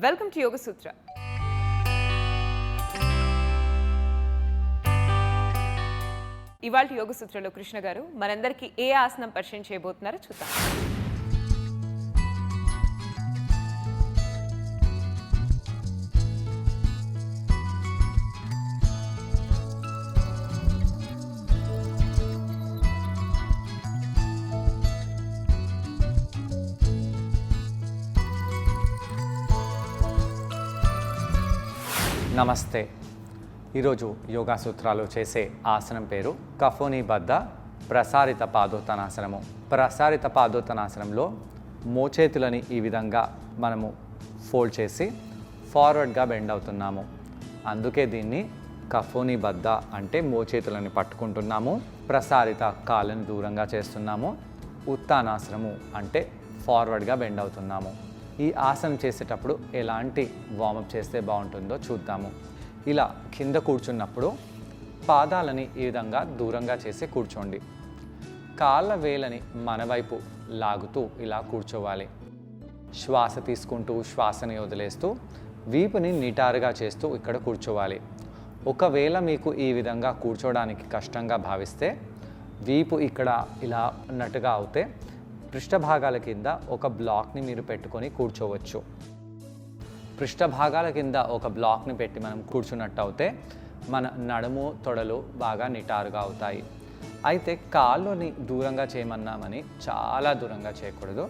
Welcome to యోగ సూత్ర. ఇవాళ యోగ సూత్రలో కృష్ణ గారు మనందరికీ ఏ ఆసనం పరిచయం చేయబోతున్నారో చూద్దాం. నమస్తే. ఈరోజు యోగా సూత్రాలు చేసే ఆసనం పేరు కఫోనిబద్ధ ప్రసారిత పాదోత్తనాసనము. ప్రసారిత పాదోత్తనాసనంలో మోచేతులని ఈ విధంగా మనము ఫోల్డ్ చేసి ఫార్వర్డ్గా బెండ్ అవుతున్నాము. అందుకే దీన్ని కఫోనిబద్ధ అంటే మోచేతులని పట్టుకుంటున్నాము, ప్రసారిత కాళ్ళని దూరంగా చేస్తున్నాము. ఉత్తానాసనము అంటే ఫార్వర్డ్గా బెండ్ అవుతున్నాము. ఈ ఆసనం చేసేటప్పుడు ఎలాంటి వార్మప్ చేస్తే బాగుంటుందో చూద్దాము. ఇలా కింద కూర్చున్నప్పుడు పాదాలని ఈ విధంగా దూరంగా చేసి కూర్చోండి. కాళ్ళ వేలని మన వైపు లాగుతూ ఇలా కూర్చోవాలి. శ్వాస తీసుకుంటూ శ్వాసని వదిలేస్తూ వీపుని నిటారుగా చేస్తూ ఇక్కడ కూర్చోవాలి. ఒకవేళ మీకు ఈ విధంగా కూర్చోడానికి కష్టంగా భావిస్తే వీపు ఇక్కడ ఇలా అన్నట్టుగా అవుతే పృష్ఠభాగాల కింద ఒక బ్లాక్ని మీరు పెట్టుకొని కూర్చోవచ్చు. పృష్ఠభాగాల కింద ఒక బ్లాక్ని పెట్టి మనం కూర్చున్నట్టు అయితే మన నడుము తొడలు బాగా నిటారుగా అవుతాయి. అయితే కాళ్ళని దూరంగా చేయమన్నామని చాలా దూరంగా చేయకూడదు.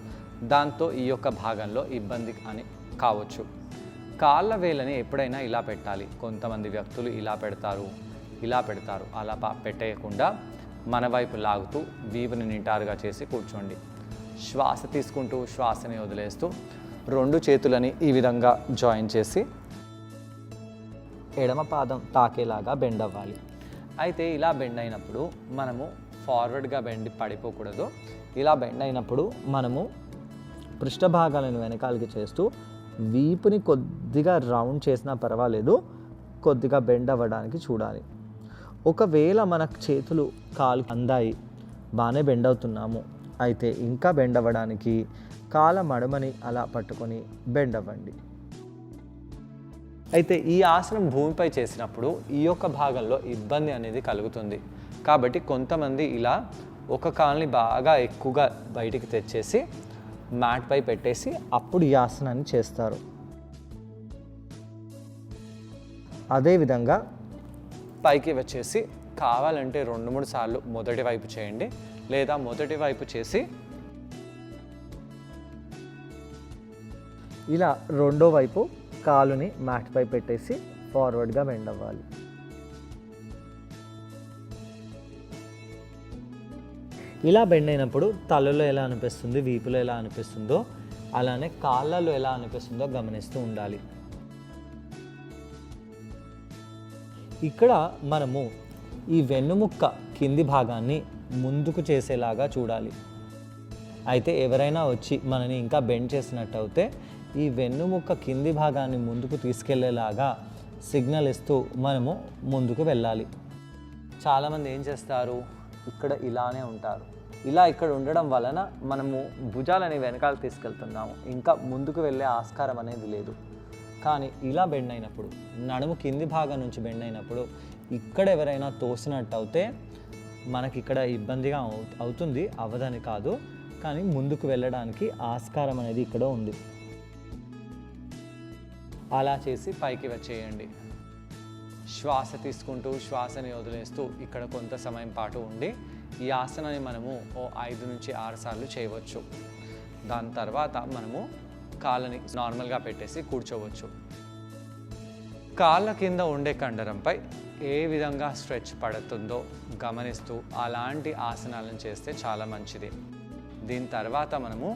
దాంతో ఈ యొక్క భాగంలో ఇబ్బంది అని కావచ్చు. కాళ్ళ వేలని ఎప్పుడైనా ఇలా పెట్టాలి. కొంతమంది వ్యక్తులు ఇలా పెడతారు. అలా పెట్టేయకుండా మన వైపు లాగుతూ వీపుని నిటారుగా చేసి కూర్చోండి. శ్వాస తీసుకుంటూ శ్వాసని వదిలేస్తూ రెండు చేతులని ఈ విధంగా జాయిన్ చేసి ఎడమ పాదం తాకేలాగా బెండ్ అవ్వాలి. అయితే ఇలా బెండ్ అయినప్పుడు మనము ఫార్వర్డ్గా బెండ్ పడిపోకూడదు. ఇలా బెండ్ అయినప్పుడు మనము పృష్ఠభాగాలను వెనకాలకి చేస్తూ వీపుని కొద్దిగా రౌండ్ చేసినా పర్వాలేదు, కొద్దిగా బెండ్ అవ్వడానికి చూడాలి. ఒకవేళ మన చేతులు కాలు అందాయి, బాగానే బెండ్ అవుతున్నాము, అయితే ఇంకా బెండ్ అవ్వడానికి కాళ్ళ మడమని అలా పట్టుకొని బెండ్ అవ్వండి. అయితే ఈ ఆసనం భూమిపై చేసినప్పుడు ఈ యొక్క భాగంలో ఇబ్బంది అనేది కలుగుతుంది. కాబట్టి కొంతమంది ఇలా ఒక కాల్ని బాగా ఎక్కువగా బయటికి తెచ్చేసి మ్యాట్ పై పెట్టేసి అప్పుడు ఈ ఆసనాన్ని చేస్తారు. అదేవిధంగా పైకి వచ్చేసి కావాలంటే 2-3 సార్లు మొదటి వైపు చేయండి, లేదా మొదటి వైపు చేసి ఇలా రెండో వైపు కాలుని మ్యాట్ పై పెట్టేసి ఫార్వర్డ్గా బెండ్ అవ్వాలి. ఇలా బెండ్ అయినప్పుడు తలలో ఎలా అనిపిస్తుంది, వీపులో ఎలా అనిపిస్తుందో అలానే కాళ్ళలో ఎలా అనిపిస్తుందో గమనిస్తూ ఉండాలి. ఇక్కడ మనము ఈ వెన్నుముక్క కింది భాగాన్ని ముందుకు చేసేలాగా చూడాలి. అయితే ఎవరైనా వచ్చి మనని ఇంకా బెండ్ చేసినట్టు అయితే ఈ వెన్నుముక్క కింది భాగాన్ని ముందుకు తీసుకెళ్లేలాగా సిగ్నల్ ఇస్తూ మనము ముందుకు వెళ్ళాలి. చాలామంది ఏం చేస్తారు, ఇక్కడ ఇలానే ఉంటారు. ఇలా ఇక్కడ ఉండడం వలన మనము భుజాలని వెనకాల తీసుకెళ్తున్నాము, ఇంకా ముందుకు వెళ్ళే ఆస్కారం అనేది లేదు. కానీ ఇలా బెండ్ అయినప్పుడు, నడుము కింది భాగం నుంచి బెండ్ అయినప్పుడు ఇక్కడ ఎవరైనా తోసినట్టు అయితే మనకి ఇక్కడ ఇబ్బందిగా అవుతుంది, అవ్వదని కాదు, కానీ ముందుకు వెళ్ళడానికి ఆస్కారం అనేది ఇక్కడ ఉంది. అలా చేసి పైకి వచ్చేయండి. శ్వాస తీసుకుంటూ శ్వాసని వదిలేస్తూ ఇక్కడ కొంత సమయం పాటు ఉండి ఈ ఆసనాన్ని మనము 5-6 సార్లు చేయవచ్చు. దాని తర్వాత మనము కాళ్ళని నార్మల్గా పెట్టేసి కూర్చోవచ్చు. కాళ్ళ కింద ఉండే కండరంపై ఏ విధంగా స్ట్రెచ్ పడుతుందో గమనిస్తూ అలాంటి ఆసనాలను చేస్తే చాలా మంచిది. దీని తర్వాత మనము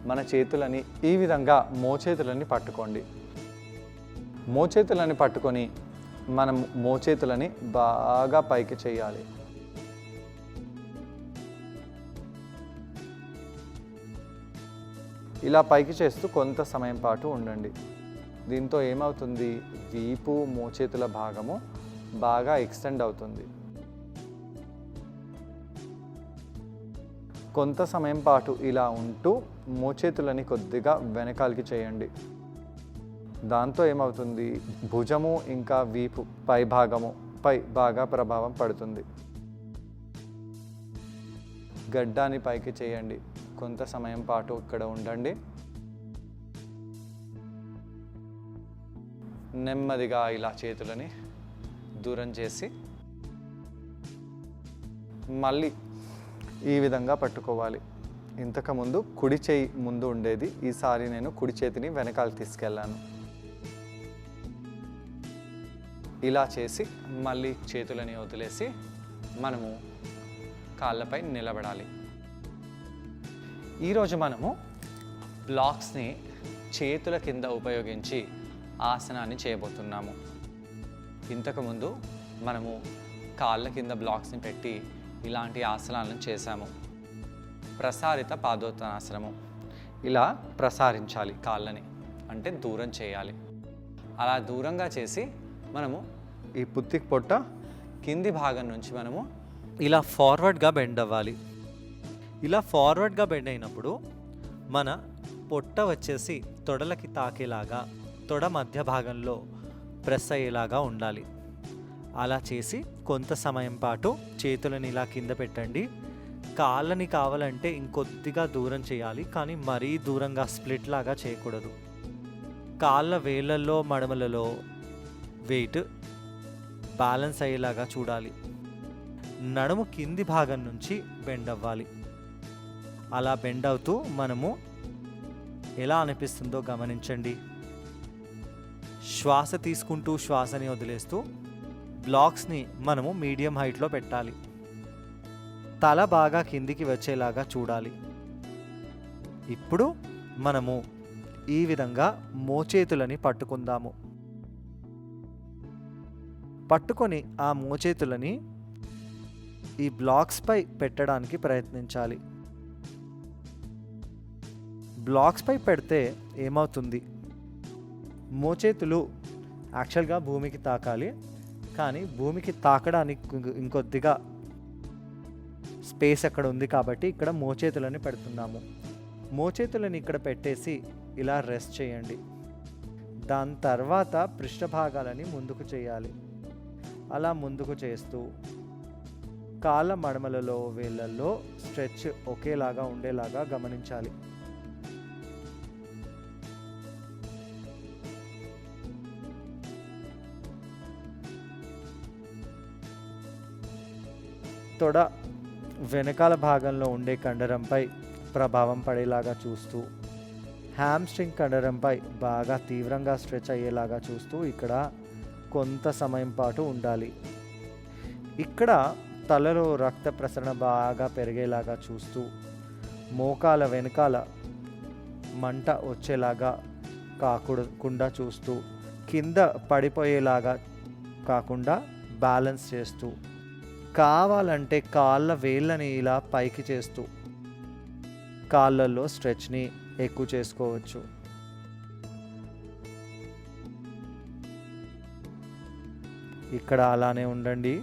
మన చేతులని ఈ విధంగా మోచేతులని పట్టుకోండి. మోచేతులని పట్టుకొని మనం మోచేతులని బాగా పైకి చేయాలి. ఇలా పైకి చేస్తూ కొంత సమయం పాటు ఉండండి. దీంతో ఏమవుతుంది, వీపు మోచేతుల భాగము బాగా ఎక్స్టెండ్ అవుతుంది. కొంత సమయం పాటు ఇలా ఉంటూ మోచేతులని కొద్దిగా వెనకాలకి చేయండి. దాంతో ఏమవుతుంది, భుజము ఇంకా వీపు పై బాగా ప్రభావం పడుతుంది. గడ్డాన్ని పైకి చేయండి, కొంత సమయం పాటు ఇక్కడ ఉండండి. నెమ్మదిగా ఇలా చేతులని దూరం చేసి మళ్ళీ ఈ విధంగా పట్టుకోవాలి. ఇంతకుముందు కుడి చేయి ముందు ఉండేది, ఈసారి నేను కుడి చేతిని వెనకాల తీసుకెళ్ళాను. ఇలా చేసి మళ్ళీ చేతులని వదిలేసి మనము కాళ్ళపై నిలబడాలి. ఈరోజు మనము బ్లాక్స్ని చేతుల కింద ఉపయోగించి ఆసనాన్ని చేయబోతున్నాము. ఇంతకుముందు మనము కాళ్ళ కింద బ్లాక్స్ని పెట్టి ఇలాంటి ఆసనాలను చేశాము. ప్రసారిత పాదోత్తానాసనము. ఇలా ప్రసారించాలి కాళ్ళని, అంటే దూరం చేయాలి. అలా దూరంగా చేసి మనము ఈ పుత్తికి పొట్ట కింది భాగం నుంచి మనము ఇలా ఫార్వర్డ్గా బెండ్ అవ్వాలి. ఇలా ఫార్వర్డ్గా బెండ్ అయినప్పుడు మన పొట్ట వచ్చేసి తొడలకి తాకేలాగా, తొడ మధ్య భాగంలో ప్రెస్ అయ్యేలాగా ఉండాలి. అలా చేసి కొంత సమయం పాటు చేతులను ఇలా కింద పెట్టండి. కాళ్ళని కావాలంటే ఇంకొద్దిగా దూరం చేయాలి, కానీ మరీ దూరంగా స్ప్లిట్ లాగా చేయకూడదు. కాళ్ళ వేళ్ళల్లో మడమలలో వెయిట్ బ్యాలెన్స్ అయ్యేలాగా చూడాలి. నడుము కింది భాగం నుంచి బెండ్ అవ్వాలి. అలా బెండ్ అవుతూ మనము ఎలా అనిపిస్తుందో గమనించండి. శ్వాస తీసుకుంటూ శ్వాసని వదిలేస్తూ బ్లాక్స్ని మనము మీడియం హైట్లో పెట్టాలి. తల బాగా కిందికి వచ్చేలాగా చూడాలి. ఇప్పుడు మనము ఈ విధంగా మోచేతులని పట్టుకుందాము. పట్టుకొని ఆ మోచేతులని ఈ బ్లాక్స్పై పెట్టడానికి ప్రయత్నించాలి. బ్లాక్స్పై పెడితే ఏమవుతుంది, మోచేతులు యాక్చువల్గా భూమికి తాకాలి, కానీ భూమికి తాకడానికి ఇంకొద్దిగా స్పేస్ అక్కడ ఉంది కాబట్టి ఇక్కడ మోచేతులని పెడుతున్నాము. మోచేతులని ఇక్కడ పెట్టేసి ఇలా రెస్ట్ చేయండి. దాని తర్వాత పృష్ఠభాగాలని ముందుకు చేయాలి. అలా ముందుకు చేస్తూ కాళ్ళ మడమలలో వేళ్ళల్లో స్ట్రెచ్ ఒకేలాగా ఉండేలాగా గమనించాలి. తొడ వెనకాల భాగంలో ఉండే కండరంపై ప్రభావం పడేలాగా చూస్తూ, హ్యామ్స్ట్రింగ్ కండరంపై బాగా తీవ్రంగా స్ట్రెచ్ అయ్యేలాగా చూస్తూ ఇక్కడ కొంత సమయం పాటు ఉండాలి. ఇక్కడ తలలో రక్త ప్రసరణ బాగా పెరిగేలాగా చూస్తూ, మోకాల వెనకాల మంట వచ్చేలాగా కాకుండా చూస్తూ, కింద పడిపోయేలాగా కాకుండా బ్యాలెన్స్ చేస్తూ, కావాలంటే కాళ్ళ వేళ్ళని ఇలా పైకి చేస్తూ కాళ్ళల్లో స్ట్రెచ్ని ఎక్కువ చేసుకోవచ్చు. ఇక్కడ అలానే ఉండండి.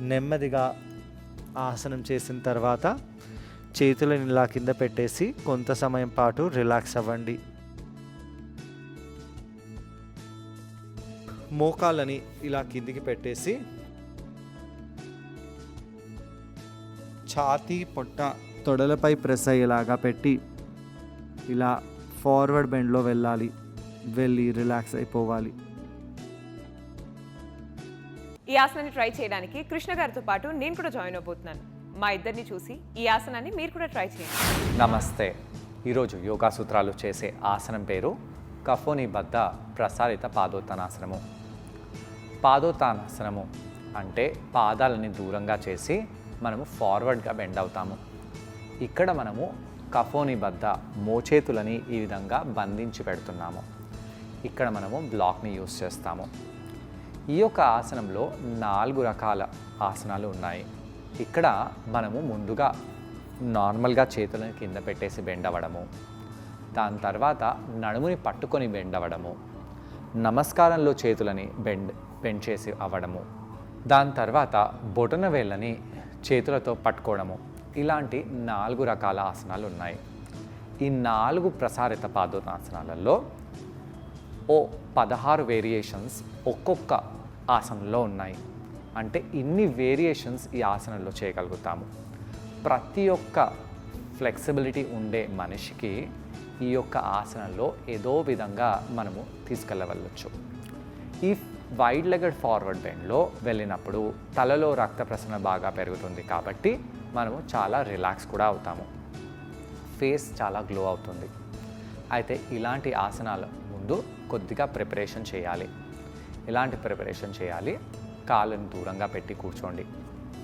నెమ్మదిగా ఆసనం చేసిన తర్వాత చేతులను ఇలా కింద పెట్టేసి కొంత సమయం పాటు రిలాక్స్ అవ్వండి. మోకాళ్ళని ఇలా కిందికి పెట్టేసి ఛాతీ పొట్ట తొడలపై ప్రెస్ అయ్యేలాగా పెట్టి ఇలా ఫార్వర్డ్ బెండ్లో వెళ్ళి రిలాక్స్ అయిపోవాలి. ఈ ఆసనాన్ని ట్రై చేయడానికి కృష్ణ గారితో పాటు నేను కూడా జాయిన్ అవబోతున్నాను. మా ఇద్దరిని చూసి ఈ ఆసనాన్ని మీరు కూడా ట్రై చేయండి. నమస్తే. ఈరోజు యోగా సూత్రాలు చేసే ఆసనం పేరు కఫోని బద్ధ ప్రసారిత పాదోత్తానాసనము. పాదోత్తానాసనము అంటే పాదాలని దూరంగా చేసి మనము ఫార్వర్డ్గా బెండ్ అవుతాము. ఇక్కడ మనము కఫోని బద్ధ మోచేతులని ఈ విధంగా బంధించి పెడుతున్నాము. ఇక్కడ మనము బ్లాక్ని యూస్ చేస్తాము. ఈ యొక్క ఆసనంలో 4 రకాల ఆసనాలు ఉన్నాయి. ఇక్కడ మనము ముందుగా నార్మల్గా చేతులను కింద పెట్టేసి బెండ్ అవ్వడము, దాని తర్వాత నడుముని పట్టుకొని బెండ్ అవ్వడము, నమస్కారంలో చేతులని బెండ్ చేసి అవ్వడము, దాని తర్వాత బొటన వేళ్ళని చేతులతో పట్టుకోవడము, ఇలాంటి 4 రకాల ఆసనాలు ఉన్నాయి. ఈ 4 ప్రసారిత పాదోతాసనాలలో 16 వేరియేషన్స్ ఒక్కొక్క ఆసనంలో ఉన్నాయి. అంటే ఇన్ని వేరియేషన్స్ ఈ ఆసనంలో చేయగలుగుతాము. ప్రతి ఒక్క ఫ్లెక్సిబిలిటీ ఉండే మనిషికి ఈ యొక్క ఆసనంలో ఏదో విధంగా మనము తీసుకెళ్ళవచ్చు. ఈ వైడ్ లెగెడ్ ఫార్వర్డ్ బెండ్లో వెళ్ళినప్పుడు తలలో రక్త ప్రసరణ బాగా పెరుగుతుంది కాబట్టి మనము చాలా రిలాక్స్ కూడా అవుతాము. ఫేస్ చాలా గ్లో అవుతుంది. అయితే ఇలాంటి ఆసనాల ముందు కొద్దిగా ప్రిపరేషన్ చేయాలి. ఇలాంటి ప్రిపరేషన్ చేయాలి. కాళ్ళను దూరంగా పెట్టి కూర్చోండి.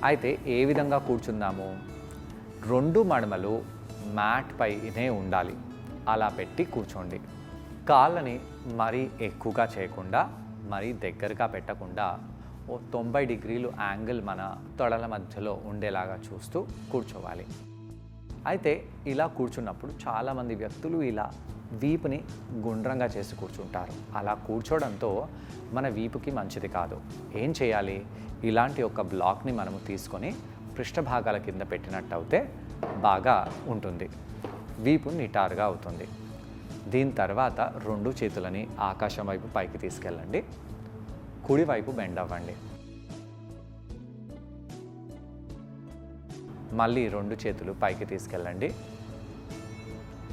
అయితే ఏ విధంగా కూర్చుందాము? 2 మడమలు మ్యాట్ పైనే ఉండాలి. అలా పెట్టి కూర్చోండి. కాళ్ళని మరీ ఎక్కువగా చేయకుండా, మరీ దగ్గరగా పెట్టకుండా 90 డిగ్రీలు యాంగిల్ మన తొడల మధ్యలో ఉండేలాగా చూస్తూ కూర్చోవాలి. అయితే ఇలా కూర్చున్నప్పుడు చాలామంది వ్యక్తులు ఇలా వీపుని గుండ్రంగా చేసి కూర్చుంటారు. అలా కూర్చోవడంతో మన వీపుకి మంచిది కాదు. ఏం చేయాలి? ఇలాంటి ఒక బ్లాక్ని మనము తీసుకొని పృష్ఠభాగాల కింద పెట్టినట్టయితే బాగా ఉంటుంది. వీపు నిటారుగా అవుతుంది. దీని తర్వాత 2 చేతులని ఆకాశం వైపు పైకి తీసుకెళ్ళండి. కుడివైపు బెండ్ అవ్వండి. మళ్ళీ 2 చేతులు పైకి తీసుకెళ్ళండి.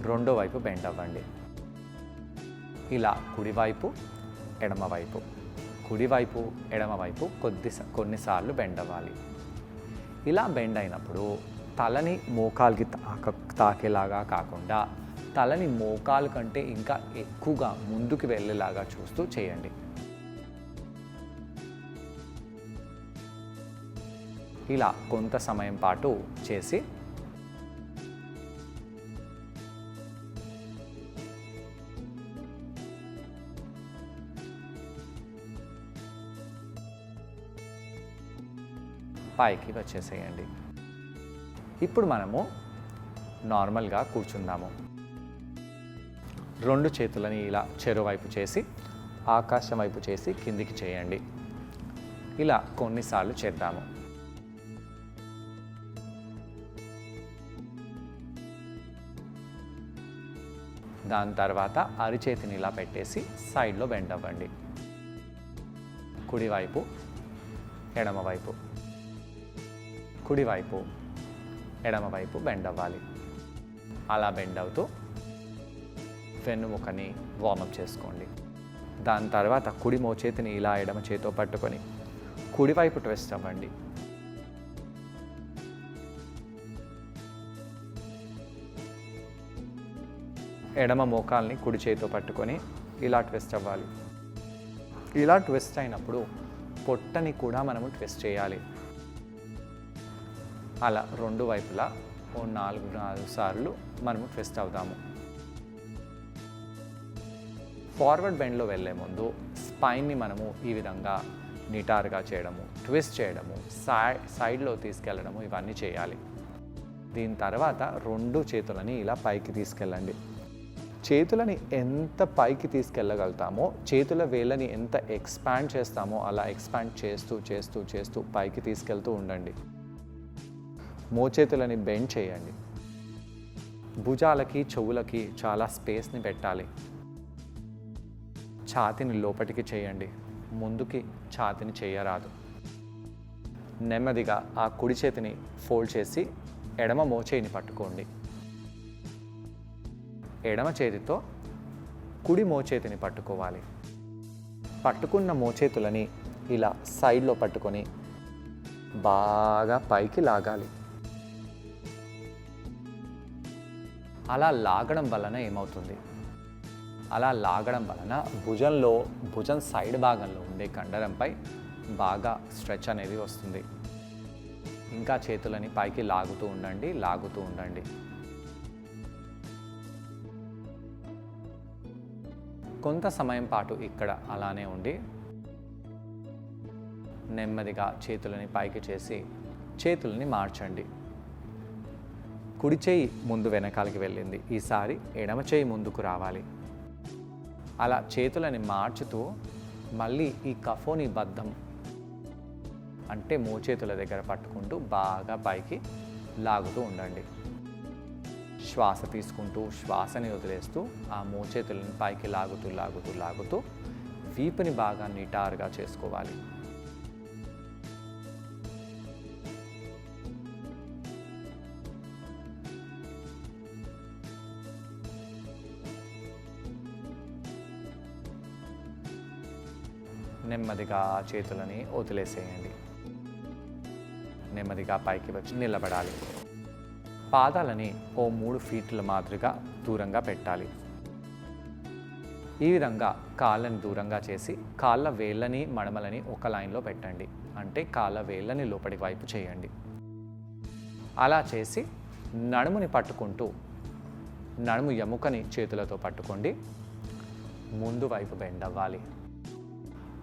రెండో వైపు బెండ్ అవ్వండి. ఇలా కుడివైపు ఎడమవైపు, కుడివైపు ఎడమవైపు కొన్నిసార్లు బెండ్ అవ్వాలి. ఇలా బెండ్ అయినప్పుడు తలని మోకాలికి తాకేలాగా కాకుండా తలని మోకాలు కంటే ఇంకా ఎక్కువగా ముందుకు వెళ్ళేలాగా చూస్తూ చేయండి. ఇలా కొంత సమయం పాటు చేసి పైకి వచ్చేసేయండి. ఇప్పుడు మనము నార్మల్గా కూర్చుందాము. 2 చేతులని ఇలా చెరువైపు చేసి ఆకాశం వైపు చేసి కిందికి చేయండి. ఇలా కొన్నిసార్లు చేద్దాము. దాని తర్వాత అరిచేతిని ఇలా పెట్టేసి సైడ్లో బెండ్ అవ్వండి. కుడివైపు ఎడమవైపు, కుడివైపు ఎడమవైపు బెండ్ అవ్వాలి. అలా బెండ్ అవుతూ వెన్నుముకని వార్మప్ చేసుకోండి. దాని తర్వాత కుడి మోచేతిని ఇలా ఎడమ చేతితో పట్టుకొని కుడివైపు ట్విస్ట్ అవ్వండి. ఎడమ మోకాల్ని కుడి చేతితో పట్టుకొని ఇలా ట్విస్ట్ అవ్వాలి. ఇలా ట్విస్ట్ అయినప్పుడు పొట్టని కూడా మనము ట్విస్ట్ చేయాలి. అలా 2 వైపులా 4 సార్లు మనము ట్విస్ట్ అవుతాము. ఫార్వర్డ్ బెండ్లో వెళ్ళే ముందు స్పైన్ని మనము ఈ విధంగా నిటారుగా చేయడము, ట్విస్ట్ చేయడము, సైడ్లో తీసుకెళ్ళడము ఇవన్నీ చేయాలి. దీని తర్వాత 2 చేతులని ఇలా పైకి తీసుకెళ్ళండి. చేతులని ఎంత పైకి తీసుకెళ్ళగలుగుతామో, చేతుల వేళ్ళని ఎంత ఎక్స్పాండ్ చేస్తామో అలా ఎక్స్పాండ్ చేస్తూ చేస్తూ చేస్తూ పైకి తీసుకెళ్తూ ఉండండి. మోచేతులని బెండ్ చేయండి. భుజాలకి చెవులకి చాలా స్పేస్ని పెట్టాలి. ఛాతీని లోపటికి చేయండి. ముందుకి ఛాతీని చేయరాదు. నెమ్మదిగా ఆ కుడి చేతిని ఫోల్డ్ చేసి ఎడమ మోచేయిని పట్టుకోండి. ఎడమ చేతితో కుడి మోచేతిని పట్టుకోవాలి. పట్టుకున్న మోచేతులని ఇలా సైడ్లో పట్టుకొని బాగా పైకి లాగాలి. అలా లాగడం వలన ఏమవుతుంది? అలా లాగడం వలన భుజం సైడ్ భాగంలో ఉండే కండరంపై బాగా స్ట్రెచ్ అనేది వస్తుంది. ఇంకా చేతులని పైకి లాగుతూ ఉండండి. కొంత సమయం పాటు ఇక్కడ అలానే ఉండి నెమ్మదిగా చేతులని పైకి చేసి చేతులని మార్చండి. కుడి చేయి ముందు వెనకాలకి వెళ్ళింది. ఈసారి ఎడమ చేయి ముందుకు రావాలి. అలా చేతులని మార్చుతూ మళ్ళీ ఈ కఫోని బద్ధం అంటే మోచేతుల దగ్గర పట్టుకుంటూ బాగా పైకి లాగుతూ ఉండండి. శ్వాస తీసుకుంటూ శ్వాసని వదిలేస్తూ ఆ మోచేతులను పైకి లాగుతూ లాగుతూ లాగుతూ వీపుని బాగా నిటారుగా చేసుకోవాలి. నెమ్మదిగా చేతులని వదిలేసేయండి. నెమ్మదిగా పైకి వచ్చి నిలబడాలి. పాదాలని ఓ 3 ఫీట్ల మాదిరిగా దూరంగా పెట్టాలి. ఈ విధంగా కాళ్ళని దూరంగా చేసి కాళ్ళ వేళ్ళని మడమలని ఒక లైన్లో పెట్టండి. అంటే కాళ్ళ వేళ్ళని లోపలి వైపు చేయండి. అలా చేసి నడుముని పట్టుకుంటూ నడుము ఎముకని చేతులతో పట్టుకోండి. ముందు వైపు బెండ్ అవ్వాలి.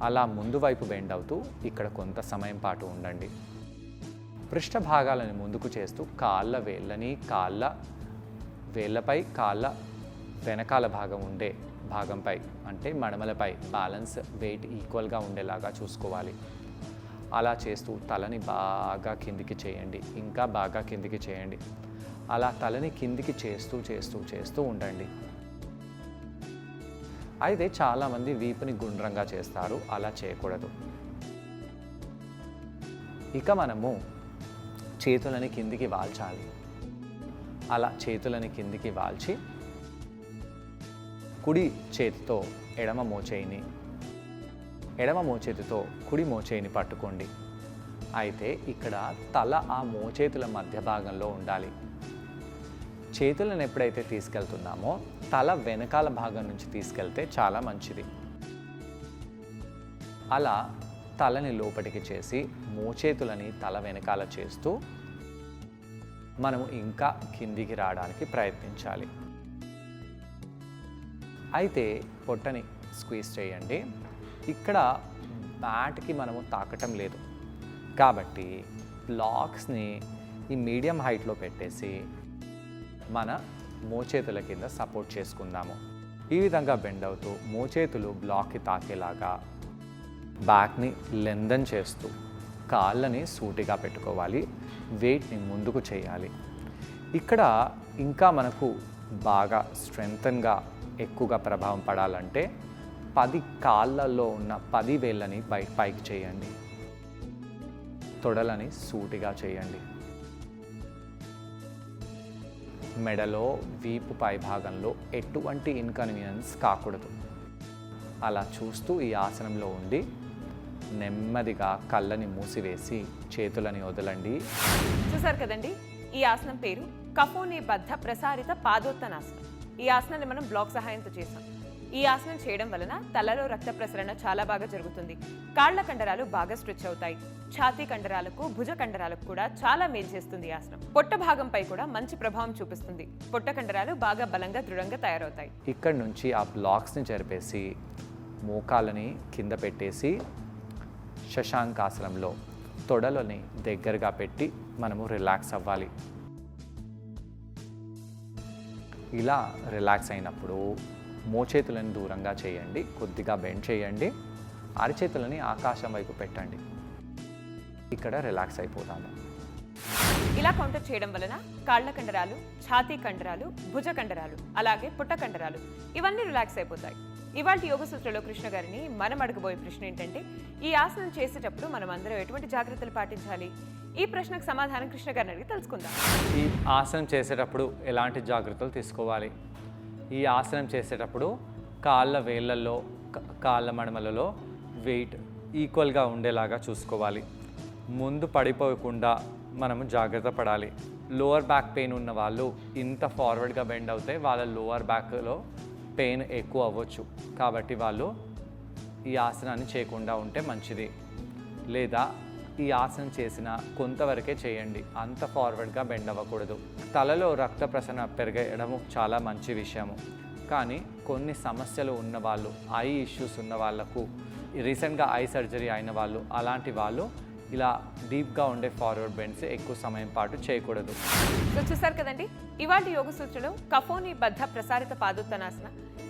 అలా ముందు వైపు బెండ్ అవుతూ ఇక్కడ కొంత సమయం పాటు ఉండండి. పృష్ఠ భాగాలను ముందుకు చేస్తూ కాళ్ళ వేళ్ళని కాళ్ళ వేళ్ళపై కాళ్ళ వెనకాల భాగం ఉండే భాగంపై అంటే మడమలపై బ్యాలెన్స్ వెయిట్ ఈక్వల్గా ఉండేలాగా చూసుకోవాలి. అలా చేస్తూ తలని బాగా కిందికి చేయండి. ఇంకా బాగా కిందికి చేయండి. అలా తలని కిందికి చేస్తూ చేస్తూ చేస్తూ ఉండండి. అయితే చాలామంది వీపుని గుండ్రంగా చేస్తారు. అలా చేయకూడదు. ఇక మనము చేతులని కిందికి వాల్చాలి. అలా చేతులని కిందికి వాల్చి కుడి చేతితో ఎడమ మోచేయిని ఎడమ మోచేతితో కుడి మోచేయిని పట్టుకోండి. అయితే ఇక్కడ తల ఆ మోచేతుల మధ్య భాగంలో ఉండాలి. చేతులను ఎప్పుడైతే తీసుకెళ్తున్నామో తల వెనకాల భాగం నుంచి తీసుకెళ్తే చాలా మంచిది. అలా తలని లోపలికి చేసి మోచేతులని తల వెనకాల చేస్తూ మనము ఇంకా కిందికి రావడానికి ప్రయత్నించాలి. అయితే పొట్టని స్క్వీజ్ చేయండి. ఇక్కడ మ్యాట్కి మనము తాకటం లేదు కాబట్టి బ్లాక్స్ని ఈ మీడియం హైట్లో పెట్టేసి మన మోచేతుల కింద సపోర్ట్ చేసుకుందాము. ఈ విధంగా బెండ్ అవుతూ మోచేతులు బ్లాక్కి తాకేలాగా బ్యాక్ని లెందన్ చేస్తూ కాళ్ళని సూటిగా పెట్టుకోవాలి. వెయిట్ని ముందుకు చేయాలి. ఇక్కడ ఇంకా మనకు బాగా స్ట్రెంగ్తన్గా ఎక్కువగా ప్రభావం పడాలంటే 10 కాళ్ళల్లో ఉన్న 10 వేళ్ళని పైకి చేయండి. తొడలని సూటిగా చేయండి. మెడలో వీపు పై భాగంలో ఎటువంటి ఇన్కన్వీనియన్స్ కాకూడదు. అలా చూస్తూ ఈ ఆసనంలో ఉండి నెమ్మదిగా కళ్ళని మూసివేసి చేతులని వదలండి. చూసారు కదండి, ఈ ఆసనం పేరు కఫోని బద్ధ ప్రసారిత పాదోత్తనాసనం. ఈ ఆసనాన్ని మనం బ్లాక్ సహాయంతో చేసాం. ఈ ఆసనం చేయడం వలన తలలో రక్త ప్రసరణ చాలా బాగా జరుగుతుంది. కాళ్ల కండరాలు బాగా స్ట్రెచ్ అవుతాయి. ఛాతీ కండరాలకు భుజ కండరాలకు కూడా చాలా మేలు చేస్తుంది ఈ ఆసనం. పొట్ట భాగంపై కూడా మంచి ప్రభావం చూపిస్తుంది. పొట్ట కండరాలు బాగా బలంగా దృఢంగా తయారవుతాయి. ఇక్కడ నుంచి ఆ బ్లాక్స్ని జరిపేసి మోకాలని కింద పెట్టేసి శశాంకాసనంలో తొడలని దగ్గరగా పెట్టి మనము రిలాక్స్ అవ్వాలి. ఇలా రిలాక్స్ అయినప్పుడు మోచేతులను దూరంగా చేయండి. కొద్దిగా బెండ్ చేయండి. అరచేతులని ఆకాశం వైపు పెట్టండి. ఇక్కడ రిలాక్స్ అయిపోతాము. ఇలా కౌంటర్ చేయడం వలన కాళ్ల కండరాలు, ఛాతీ కండరాలు, భుజ కండరాలు, అలాగే పుట్ట కండరాలు ఇవన్నీ రిలాక్స్ అయిపోతాయి. ఇవాళ యోగ సూత్రలో కృష్ణ గారిని మనం అడగబోయే ప్రశ్న ఏంటంటే, ఈ ఆసనం చేసేటప్పుడు మనం అందరం ఎటువంటి జాగ్రత్తలు పాటించాలి? ఈ ప్రశ్నకు సమాధానం కృష్ణ గారిని అడిగి తెలుసుకుందాం. ఈ ఆసనం చేసేటప్పుడు ఎలాంటి జాగ్రత్తలు తీసుకోవాలి? ఈ ఆసనం చేసేటప్పుడు కాళ్ళ వేళ్ళల్లో కాళ్ళ మడమలలో వెయిట్ ఈక్వల్గా ఉండేలాగా చూసుకోవాలి. ముందు పడిపోకుండా మనము జాగ్రత్త పడాలి. లోవర్ బ్యాక్ పెయిన్ ఉన్న వాళ్ళు ఇంత ఫార్వర్డ్గా బెండ్ అవుతే వాళ్ళ లోవర్ బ్యాక్లో పెయిన్ ఎక్కువ అవ్వచ్చు. కాబట్టి వాళ్ళు ఈ ఆసనాన్ని చేయకుండా ఉంటే మంచిది. లేదా ఈ ఆసనం చేసిన కొంతవరకే చేయండి. అంత ఫార్వర్డ్గా బెండ్ అవ్వకూడదు. తలలో రక్త ప్రసరణ పెరగడము చాలా మంచి విషయము. కానీ కొన్ని సమస్యలు ఉన్న వాళ్ళు, ఐ ఇష్యూస్ ఉన్న వాళ్ళకు, రీసెంట్గా ఐ సర్జరీ అయిన వాళ్ళు, అలాంటి వాళ్ళు ఇలా డీప్గా ఉండే ఫార్వర్డ్ బెండ్స్ ఎక్కువ సమయం పాటు చేయకూడదు. సో చూసారు కదండి, ఇవాళ యోగ సూత్రలో కఫోని బద్ధ ప్రసారిత పాదోత్తనాసన.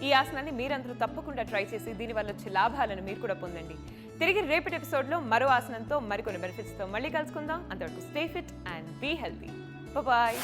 ఈ ఆసనాన్ని మీరందరూ తప్పకుండా ట్రై చేసి దీనివల్ల వచ్చే లాభాలను మీరు కూడా పొందండి. తిరిగి రేపటి ఎపిసోడ్లో మరో ఆసనంతో మరికొన్ని బెనిఫిట్స్తో మళ్ళీ కలుసుకుందాం. అంతవరకు stay fit and be healthy. Bye.